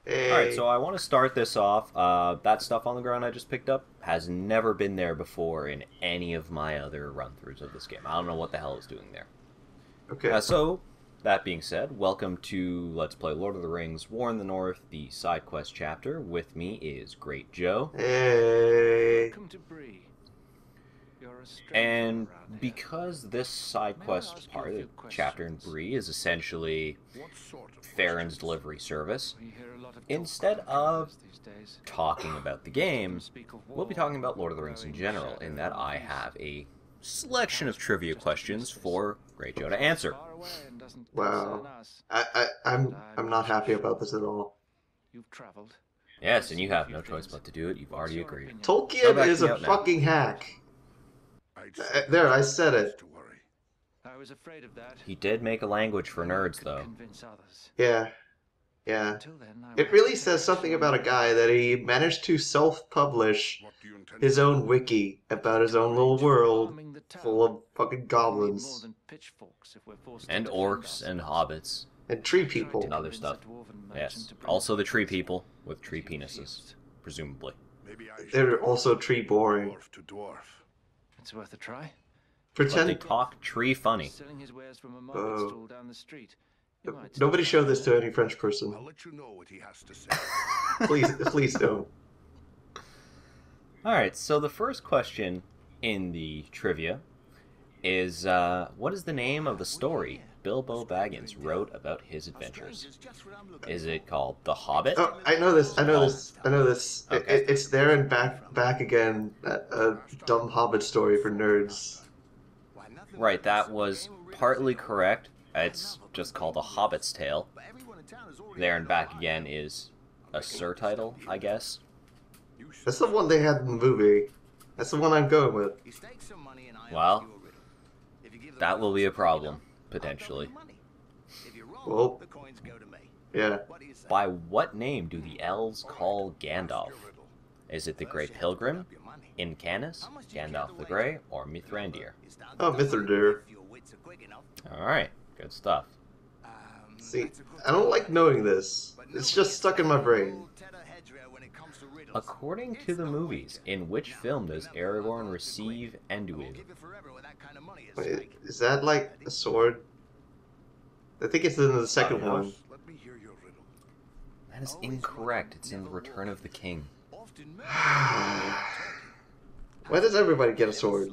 Alright, Hey. so I want to start this off. That stuff on the ground I just picked up has never been there before in any of my other run-throughs of this game. I don't know what the hell it's doing there. Okay. So, that being said, welcome to Let's Play Lord of the Rings War in the North, the side quest chapter. With me is Great Joe. Hey. Welcome to Bree. You're a stranger And around here. because this side May I quest ask you a part of few the chapter in questions? Bree is essentially Farin's delivery service, We hear a lot of talk instead from of travelers these days. talking about the Most of game, them speak of we'll be war, talking about Lord of the Rings in growing general, shadow in that and I peace. have a selection of Perhaps trivia just questions dismiss this. for Great Joe to Perhaps answer. far away and doesn't concern Wow. us. I'm But I'm I'm not not so happy sure. about this at all. You've traveled. Yes, and you Seen a have few no choice things. but to do it. You've What's already your agreed. opinion? So Tolkien back is to me a out now. fucking hack. There, I said it. I was afraid of that. He did make a language for Then I nerds, could though. convince others. Yeah. Yeah. Until then, I would It have really to take says something action on about a my guy own. that he managed to self-publish his own wiki about his own little world Arming the full town. of fucking We'll need more goblins than pitchforks if we're forced And to defend orcs and ourselves. hobbits and tree I tried to people. and other convince stuff. a dwarven merchant Yes, to bring also us the tree weapons, people with but tree he penises, refused. presumably. They're also tree boring. It's worth a try. But they Pretend. talk tree funny. Selling his wares from a market Oh. stall down the street. You might Nobody stop show by this there. to any French person. let you know what he has to say. Please don't. Alright, so the first question in the trivia is, what is the name of the story Bilbo Baggins wrote about his adventures? Is it called The Hobbit? Oh, I know this. I know this. I know this. Okay. It's there and back again. A dumb Hobbit story for nerds. Right, that was partly correct. It's just called A Hobbit's Tale. There and Back Again is a surtitle, I guess. That's the one they had in the movie. That's the one I'm going with. Well, that will be a problem, potentially. Well, yeah. By what name do the elves call Gandalf? Is it the Grey Pilgrim, Incanis, Gandalf the Grey, or Mithrandir? Oh, Mithrandir. Alright, good stuff. See, I don't like knowing this. It's just stuck in my brain. According to the movies, in which film does Aragorn receive Enduil? Wait, is that like a sword? I think it's in the second no. one. That is incorrect. It's in Return of the King. Why does everybody get a sword?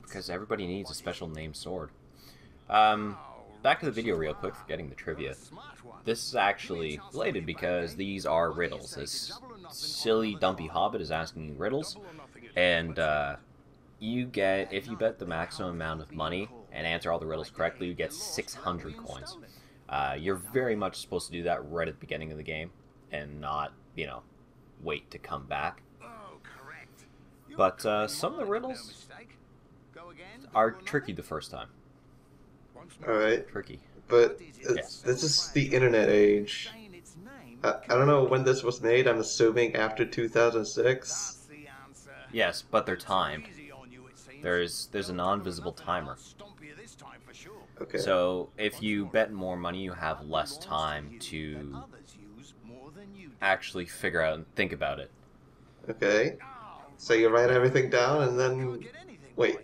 Because everybody needs a special named sword. Back to the video real quick, forgetting the trivia. This is actually related because these are riddles. This silly, dumpy hobbit is asking you riddles, and you get, if you bet the maximum amount of money and answer all the riddles correctly, you get 600 coins. You're very much supposed to do that right at the beginning of the game, and not, you know, wait to come back. But some of the riddles are tricky the first time. Alright, Tricky. but Yes. this is the internet age. I don't know when this was made. I'm assuming after 2006. Yes, but they're timed. There's a non-visible timer. Okay. So if you bet more money, you have less time to actually figure out and think about it. Okay. So you write everything down and then... Wait.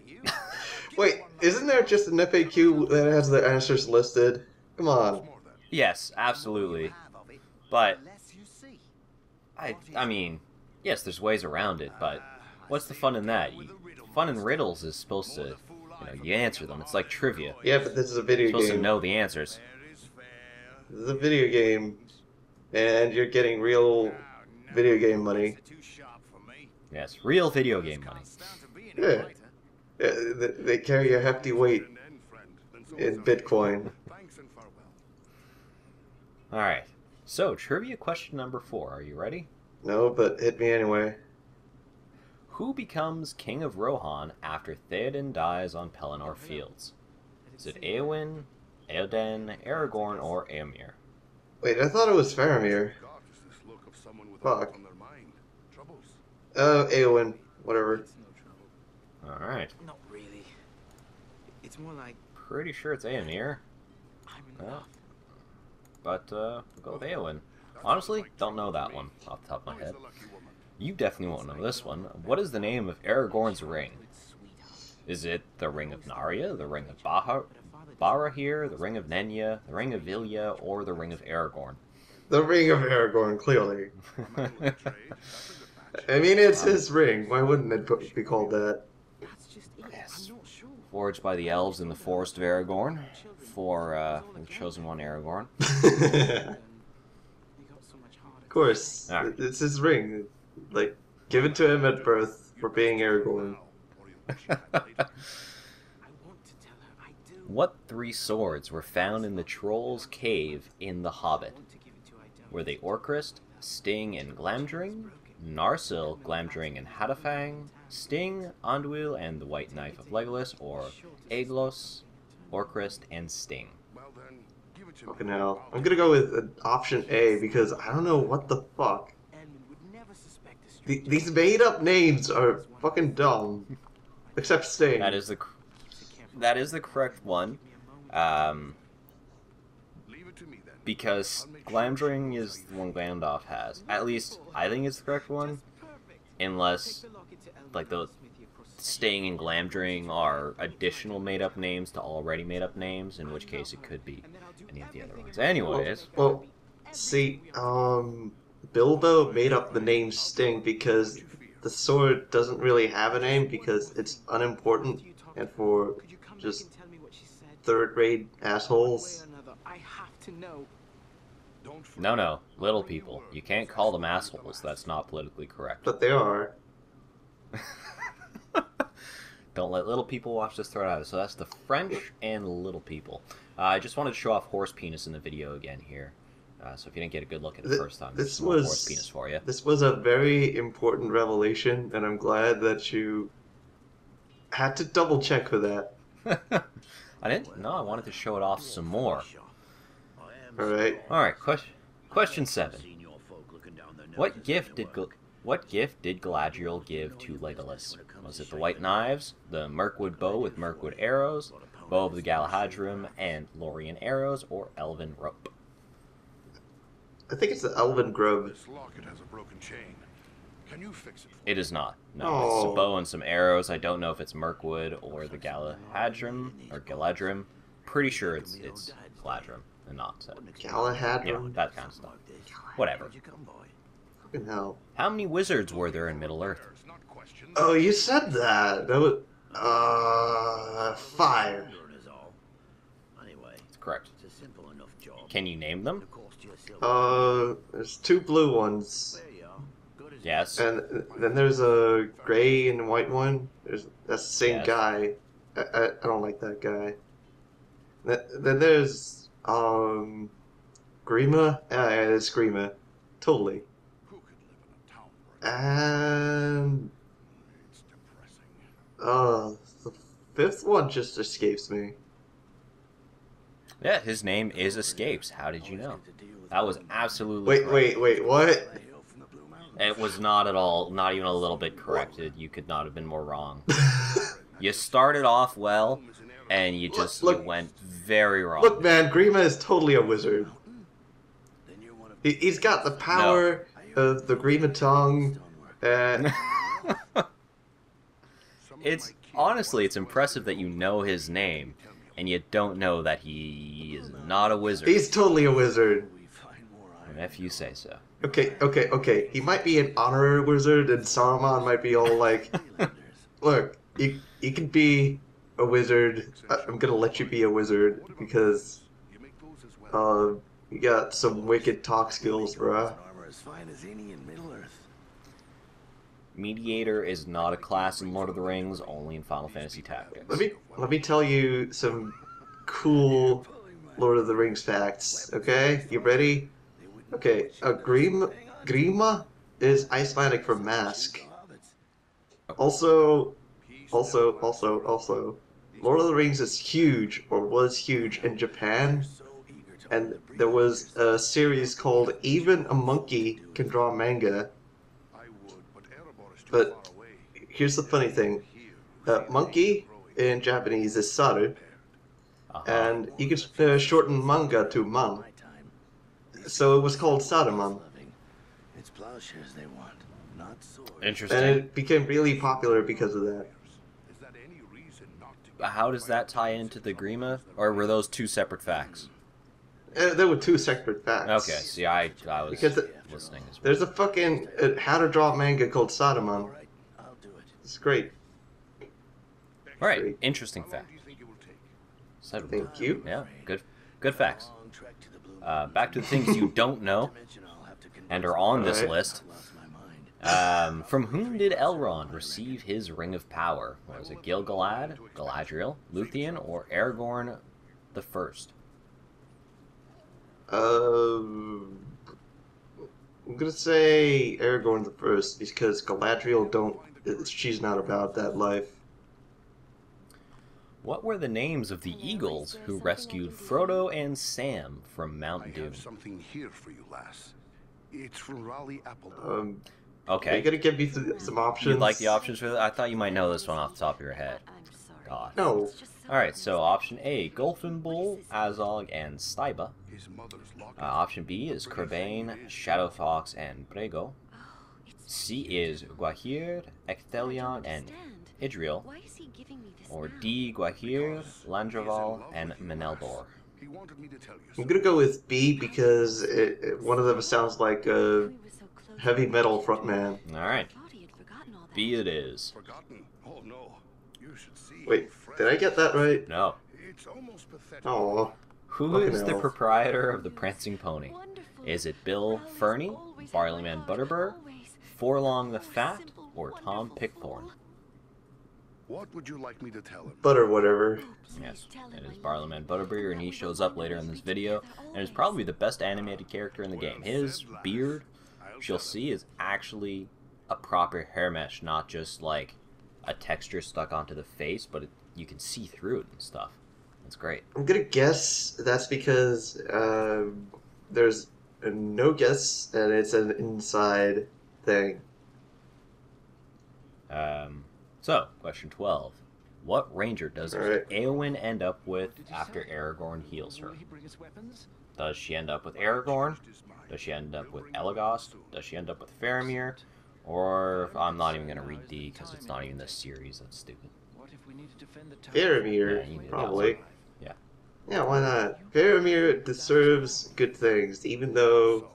Wait, isn't there just an FAQ that has the answers listed? Come on. Yes, absolutely. But I mean, yes, there's ways around it, but what's the fun in that? Fun in riddles is supposed to, you answer them. It's like trivia. Yeah, but this is a video You're supposed to game. know the answers. This is a video game. And you're getting real video game money. Yes, real video game money. Yeah. Yeah, they carry a hefty weight in Bitcoin. Alright, so trivia question number 4. Are you ready? No, but hit me anyway. Who becomes King of Rohan after Theoden dies on Pelennor Fields? Is it Éowyn, Eoden, Aragorn, or Éomer? Wait, I thought it was Faramir. Fuck. Éowyn. Whatever. Alright, Not really. It's more like pretty sure it's Éomer. I'm in Well, love. but we'll go with Eowyn. Honestly, don't know that one off the top of my head. You definitely won't know this one. What is the name of Aragorn's ring? Is it the Ring of Narya, the Ring of Barahir, the Ring of Nenya, the Ring of Vilya, or the Ring of Aragorn? The Ring of Aragorn, clearly. I mean, it's his ring. Why wouldn't it be called that? Yes. Forged by the elves in the Forest of Aragorn for the Chosen One Aragorn. Of course, Right. it's his ring. Like, give it to him at birth for being Aragorn. What 3 swords were found in the Troll's Cave in The Hobbit? Were they Orcrist, Sting, and Glamdring? Narsil, Glamdring, and Hadafang? Sting, Anduil, and the White Knife of Legolas? Or Aeglos, Orcrist, and Sting? Fucking hell. I'm gonna go with option A because I don't know what the fuck. These made-up names are fucking dumb. Except Sting. That is the correct one. Because Glamdring is the one Gandalf has. At least, I think it's the correct one. Unless, like, the Sting and Glamdring are additional made-up names to already made-up names, in which case it could be any of the other ones. Anyways. Well, see, Bilbo made up the name Sting because the sword doesn't really have a name because it's unimportant and for just third-rate assholes. No, little people. You can't call them assholes. That's not politically correct. But they are. Don't let little people watch this thread either. So that's the French and little people. I just wanted to show off horse penis in the video again here. So if you didn't get a good look at it the first time, this was horse penis for you. This was a very important revelation, and I'm glad that you had to double check for that. I didn't. No, I wanted to show it off some more. All right. All right. Question 7. What gift did Galadriel give to Legolas? Was it the White Knives, the Mirkwood bow with Mirkwood arrows, bow of the Galahadrim, and Lorien arrows, or Elven rope? I think it's the Elven grub. This locket has a broken chain. Can you fix it? It is not. No, it's a bow and some arrows. I don't know if it's Mirkwood or the Galahadrim or Galadrim. Pretty sure it's Galadrim and not so. Galahadrim? Yeah, that kind of stuff. Whatever. Fucking hell. How many wizards were there in Middle Earth? Oh, you said that. That was 5. That's correct. Can you name them? There's 2 blue ones. Yes. And then there's a gray and white one. That's the same Yes. guy. I don't like that guy. Then there's Grima. Yeah, it's Grima. Totally. Who could live in a town where And it's depressing? the 5th one just escapes me. Yeah, his name is Escapes. How did you know? That was absolutely correct. Wait, what? It was not at all, not even a little bit corrected. You could not have been more wrong. You started off well, and you just Look. you went very wrong. Look, man, Grima is totally a wizard. He's got the power of the Grima tongue. It's honestly, it's impressive that you know his name, and you don't know that he is not a wizard. He's totally a wizard. If you say so. Okay. He might be an honorary wizard, and Saruman might be all like, "Look, you can be a wizard. I'm gonna let you be a wizard because you got some wicked talk skills, bruh." Mediator is not a class in Lord of the Rings, only in Final Fantasy Tactics. Let me tell you some cool Lord of the Rings facts. Okay, you ready? Okay, Grima is Icelandic for mask. Also, Lord of the Rings is huge, or was huge, in Japan. And there was a series called Even a Monkey Can Draw Manga. But here's the funny thing. Monkey in Japanese is saru. And you can shorten manga to man. So it was called Saruman, It's plowshares they want, not swords. Interesting. and it became really popular because of that. Is that any reason not to How does that tie into the Grima? Or were those two separate facts? There were two separate facts. Okay, see, I was Because listening as well. there's a fucking how to draw manga called Saruman. All right, I'll do it. It's great. Alright, interesting How long fact. do you think it will take? Said- Thank you. Yeah, good facts. Long trek to the blue Back to the things you don't know dimension. I'll have to and are on this Alright. list. lost my mind. From whom did Elrond receive his Ring of Power? Was it Gil-galad, Galadriel, Luthien, or Aragorn the First? I'm gonna say Aragorn the First because Galadriel don't. She's not about that life. What were the names of the eagles who rescued Frodo and Sam from I Mount Doom? have something here for you, lass. It's from Raleigh Appledore. Are you Okay, gonna give me some options? you'd like the options for that? I thought you might know this one off the top of your head. God. No. Alright, so option A, Golfin Bull, Azog, and Staiba. His mother's locket. Option B is Crebain, Shadowfox, and Brego. C is Guahir, Ecthelion, and Idril. Why is he giving me this Or now? D, Guahir, Landraval, and Menelbor. He wanted me to tell you I'm something. gonna go with B because one of them sounds like a We were so close heavy to metal each other. frontman. Alright, I thought he had forgotten all that. B it is. Forgotten? Oh no. You should see. Wait, how fresh did I get that right? No. It's almost pathetic. Oh, Who Fucking is the hell. proprietor of the Prancing Pony? Wonderful. Is it Bill Rowley's Fernie, always at Barleyman my heart, Butterbur, always. Forlong the Oh, Fat, simple, or Tom wonderful Pickthorn? fool. What would you like me to tell him? but or whatever. Please Yes, tell him it I is love Barleyman him. Butterbeer, and he shows up later in this video, and is probably the best animated character in the game. His beard, you'll see, is actually a proper hair mesh, not just like a texture stuck onto the face, but you can see through it and stuff. It's great. I'm gonna guess that's because there's no guess and it's an inside thing. So, question 12. What ranger does Alright. Eowyn end up with Did you after say? Aragorn heals her? Will he bring us weapons? Does she end up with Aragorn? Does she end up with Elagos? Does she end up with Faramir? Or, I'm not even going to read D because it's not even this series. That's stupid. What if we need to defend the town? Faramir, Yeah, you need probably. Yeah. Yeah, why not? Faramir deserves good things, even though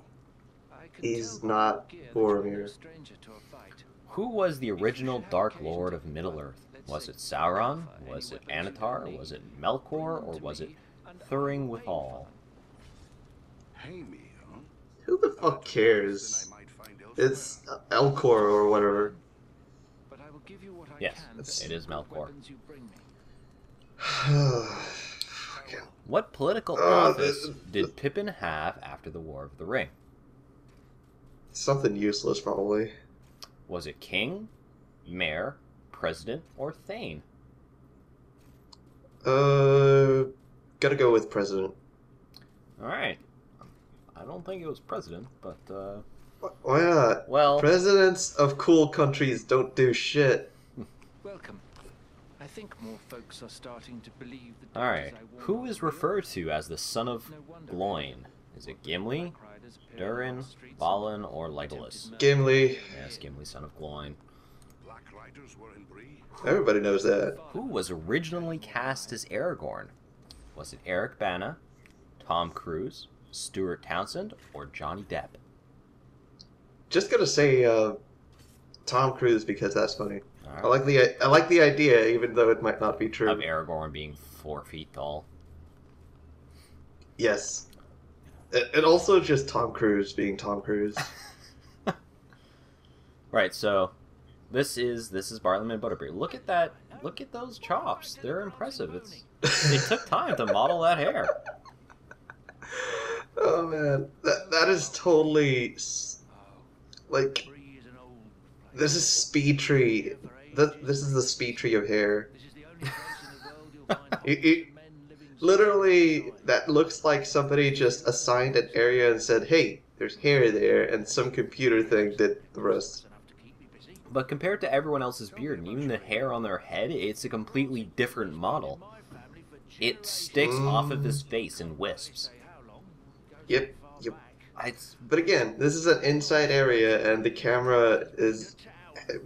I can he's tell by not your gear that you're no Boromir. stranger to a fight. Who was the original Dark Lord of Middle-earth? Was it Sauron? Was it Anatar? Was it Melkor? Or was it Thuring Withal? Hang me, huh? Who the fuck cares? Then I might find elsewhere. It's Elcor or whatever. But I will give you what I Yes, can it for is the Melkor. weapons you bring me. Fuck hell. What political Oh, office this- did Pippin have after the War of the Ring? Something useless, probably. Was it King, Mayor, President, or Thane? Gotta go with President. Alright. I don't think it was President, but, Why not? well, Presidents of cool countries don't do shit. Welcome. I think more folks are starting to believe the alright. dangers I warned Who of is were referred to as the son of No wonder Gloin? Is it Gimli, black riders appearing on Durin, our streets Balin, and or attempted Legolas? murder. Gimli. Yes, Gimli, son of Gloin. Black Riders were in Bree. Everybody knows that. Who was originally cast as Aragorn? Was it Eric Bana, Tom Cruise, Stuart Townsend, or Johnny Depp? Just gonna say Tom Cruise because that's funny. Alright. I like the idea, even though it might not be Of true. Aragorn being 4 feet tall. Yes. And also just Tom Cruise being Tom Cruise. Right, so this is Bartleman Butterbeer. Look at that! Look at those chops. They're impressive. They took time to model that hair. Oh man, that is totally like Bree is an old place. this is speed tree. This is the speed tree of hair. This is the only place in the world you'll find It- men living Literally, that looks like somebody just assigned an area and said, "Hey, there's hair there," and some computer thing did the rest. enough to keep me busy. But compared to everyone else's beard and even the hair on their head, it's a completely different model. My family for It sticks off of his face in wisps. say how long? Goes Yep, very far yep. back. But again, this is an inside area, and the camera is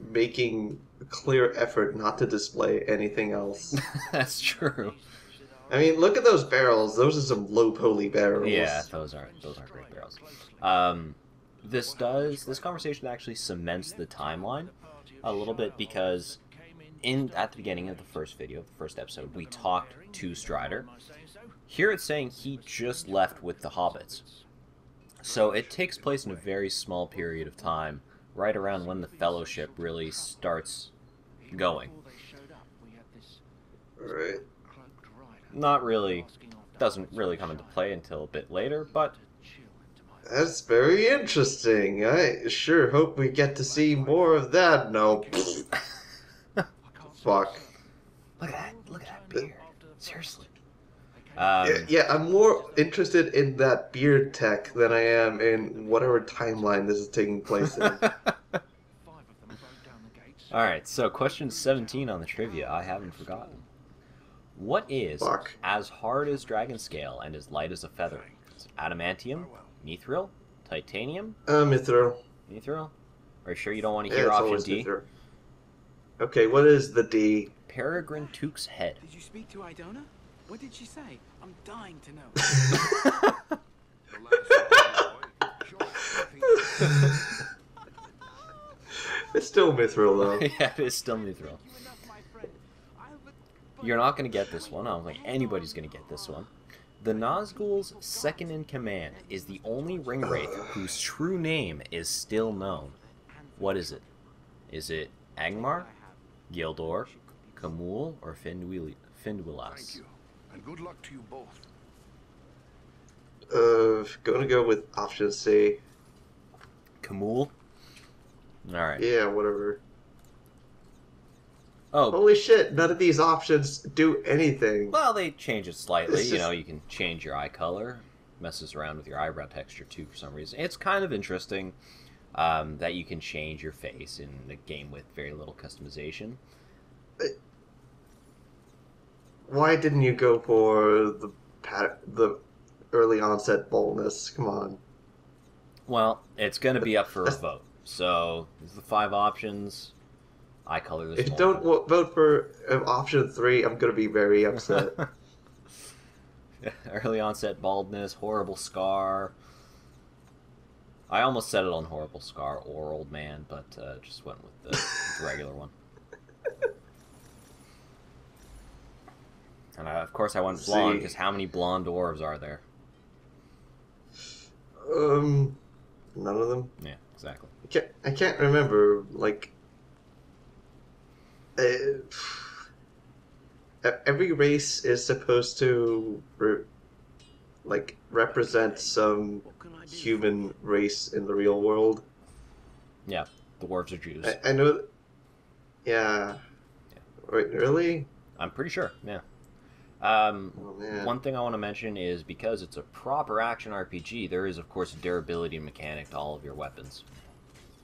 making a clear effort not to display anything else. That's true. I mean, look at those barrels. Those are some low poly barrels. Yeah, those aren't great barrels. This conversation actually cements the timeline a little bit, because at the beginning of the first video, the first episode, we talked to Strider. Here it's saying he just left with the hobbits. So it takes place in a very small period of time, right around when the Fellowship really starts going. Right. Not really, doesn't really come into play until a bit later, but... That's very interesting. I sure hope we get to see more of that. No. Fuck. Look at that beard. Seriously. Yeah, I'm more interested in that beard tech than I am in whatever timeline this is taking place in. Alright, so question 17 on the trivia, I haven't forgotten. What is as hard as dragon scale and as light as a feather? Is it adamantium, mithril, titanium? Mithril. Mithril? Are you sure you don't want to hear option D? Mithril. Okay, what is the D? Peregrine Took's head. Did you speak to Idona? What did she say? I'm dying to know. It's still Mithril, though. Yeah, it is still mithril. You're not going to get this one. I don't think anybody's going to get this one. The Nazgul's second in command is the only ring wraith whose true name is still known. What is it? Is it Angmar, Gildor, Kamul, or Finduilas? Thank you, and good luck to you both. Gonna go with option C. Kamul? Alright. Yeah, whatever. Oh. Holy shit, none of these options do anything. Well, they change it slightly. You know, you can change your eye color. Messes around with your eyebrow texture, too, for some reason. It's kind of interesting that you can change your face in a game with very little customization. Why didn't you go for the early onset baldness? Come on. Well, it's going to be up for a vote. So, there's the 5 options. Eye color this If you don't vote for option 3, I'm going to be very upset. Early onset baldness, horrible scar. I almost said it on horrible scar or old man, but just went with the regular one. And of course I went blonde, because how many blonde dwarves are there? None of them. Yeah, exactly. I can't remember, like... every race is supposed to represent some human race in the real world. Yeah, dwarves are Jews. I know. Yeah. Wait, really? I'm pretty sure. Yeah. Oh, one thing I want to mention is, because it's a proper action RPG, there is of course a durability mechanic to all of your weapons.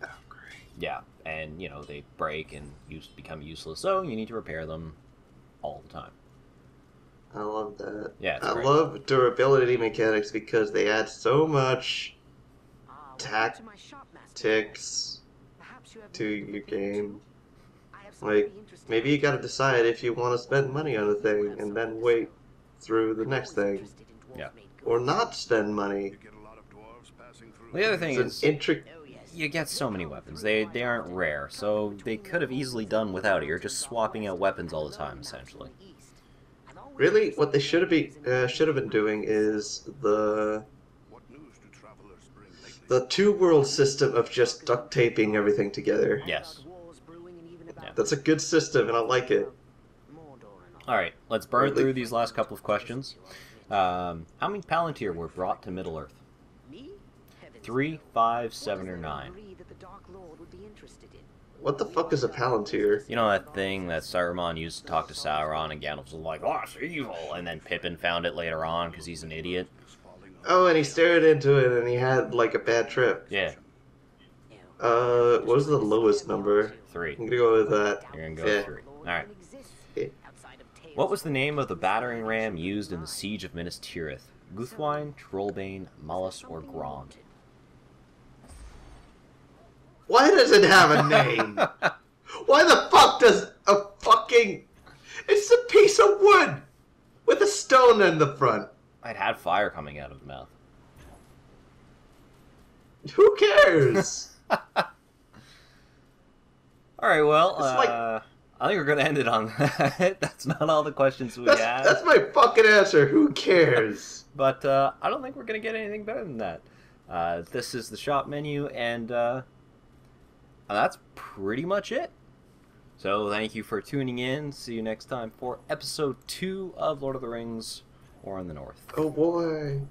Oh, great. Yeah, and you know they break and become useless, so you need to repair them all the time. I love that. Yeah, it's I great. love durability mechanics because they add so much tactics to your game. Like, maybe you gotta decide if you want to spend money on a thing and then wait through the next thing. Yeah. Or not spend money. The other thing is, It's you get so many weapons. They aren't rare, so they could have easily done without it. You're just swapping out weapons all the time, essentially. Really, what they should have been doing is the two-world system of just duct taping everything together. Yes. Yeah. That's a good system, and I like it. Alright, let's burn through these last couple of questions. How many Palantir were brought to Middle-earth? 3, 5, 7, or 9? What the fuck is a Palantir? You know that thing that Saruman used to talk to Sauron, and Gandalf was like, "Oh, it's evil," and then Pippin found it later on because he's an idiot? Oh, and he stared into it, and he had, like, a bad trip. Yeah. What was the lowest number? 3. I'm gonna go with that. You're gonna go with 3. Alright. Yeah. What was the name of the battering ram used in the Siege of Minas Tirith? Guthwine, Trollbane, Mullus, or Grond? Why does it have a name? Why the fuck does a fucking... It's a piece of wood with a stone in the front. It had fire coming out of the mouth. Who cares? Alright, well, It's I think we're going to end it on that. That's not all the questions we have. That's my fucking answer. Who cares? But I don't think we're going to get anything better than that. This is the shop menu, and that's pretty much it. So thank you for tuning in. See you next time for episode 2 of Lord of the Rings, War in the North. Oh boy.